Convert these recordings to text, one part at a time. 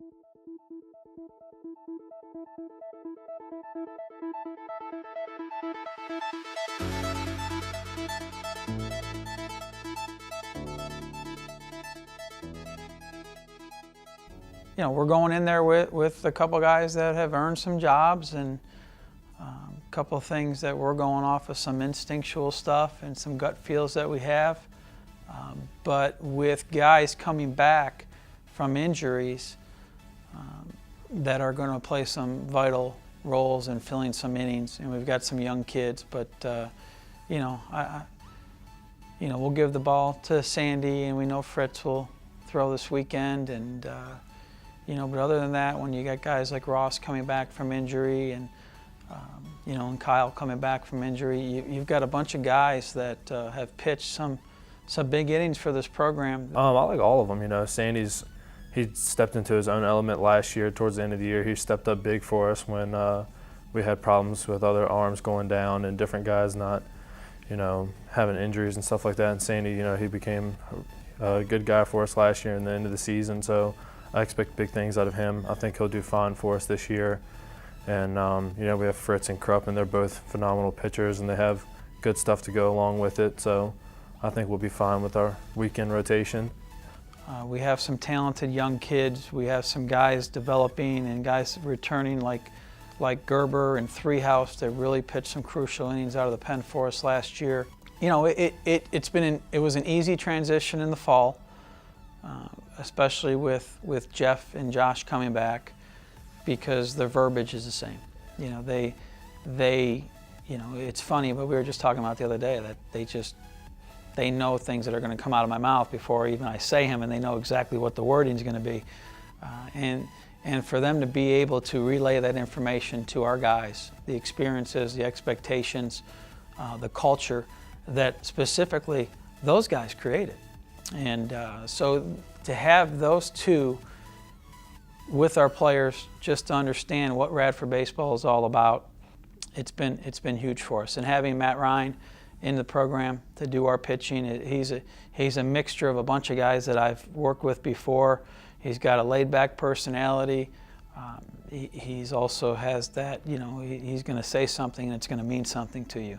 You know, we're going in there with a couple guys that have earned some jobs, and a couple of things that we're going off of some instinctual stuff and some gut feels that we have. But with guys coming back from injuries that are going to play some vital roles in filling some innings, and we've got some young kids, but we'll give the ball to Sandy, and we know Fritz will throw this weekend, and but other than that, when you got guys like Ross coming back from injury, and and Kyle coming back from injury, you've got a bunch of guys that have pitched some big innings for this program. I like all of them. He stepped into his own element last year. Towards the end of the year, he stepped up big for us when we had problems with other arms going down and different guys not, having injuries and stuff like that. And Sandy, he became a good guy for us last year and the end of the season. So I expect big things out of him. I think he'll do fine for us this year. And, we have Fritz and Krupp, and they're both phenomenal pitchers, and they have good stuff to go along with it. So I think we'll be fine with our weekend rotation. We have some talented young kids. We have some guys developing and guys returning like Gerber and Threehouse that really pitched some crucial innings out of the pen for us last year. It was an easy transition in the fall, especially with Jeff and Josh coming back, because their verbiage is the same. It's funny, but we were just talking about the other day that they know things that are going to come out of my mouth before even I say them, and they know exactly what the wording is going to be. And for them to be able to relay that information to our guys, the experiences, the expectations, the culture that specifically those guys created. And so to have those two with our players, just to understand what Radford baseball is all about, it's been huge for us. And having Matt Ryan in the program to do our pitching, he's a mixture of a bunch of guys that I've worked with before. He's got a laid-back personality. He's also has that, he's going to say something and it's going to mean something to you.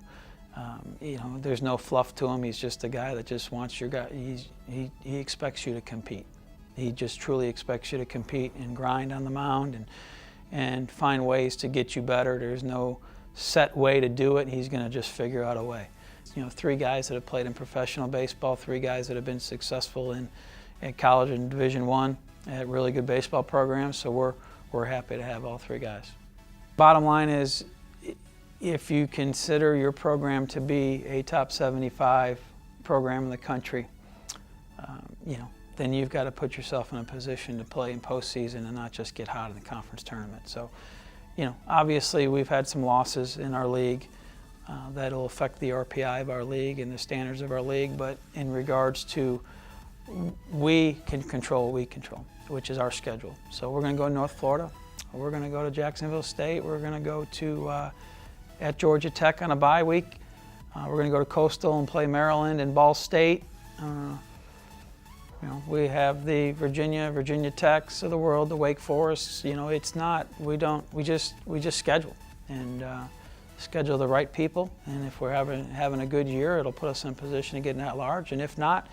There's no fluff to him. He's just a guy that just wants your guy. He expects you to compete. He just truly expects you to compete and grind on the mound and find ways to get you better. There's no set way to do it. He's going to just figure out a way. 3 guys that have played in professional baseball, 3 guys that have been successful in college and Division I at really good baseball programs. So we're happy to have all 3 guys. Bottom line is, if you consider your program to be a top 75 program in the country, then you've got to put yourself in a position to play in postseason and not just get hot in the conference tournament. So, obviously we've had some losses in our league that'll affect the RPI of our league and the standards of our league, but in regards to we can control what we control, which is our schedule. So we're going to go to North Florida, we're going to go to Jacksonville State, we're going to go to at Georgia Tech on a bye week, we're going to go to Coastal and play Maryland and Ball State. We have the Virginia Techs of the world, the Wake Forests. We just schedule and schedule the right people. And if we're having a good year, it'll put us in a position to get in at large. And if not,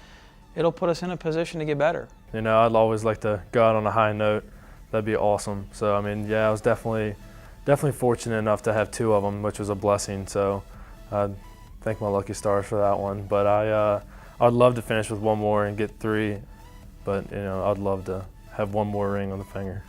it'll put us in a position to get better. I'd always like to go out on a high note. That'd be awesome. So I was definitely fortunate enough to have 2 of them, which was a blessing. So I thank my lucky stars for that one. But I'd love to finish with 1 more and get 3, but I'd love to have 1 more ring on the finger.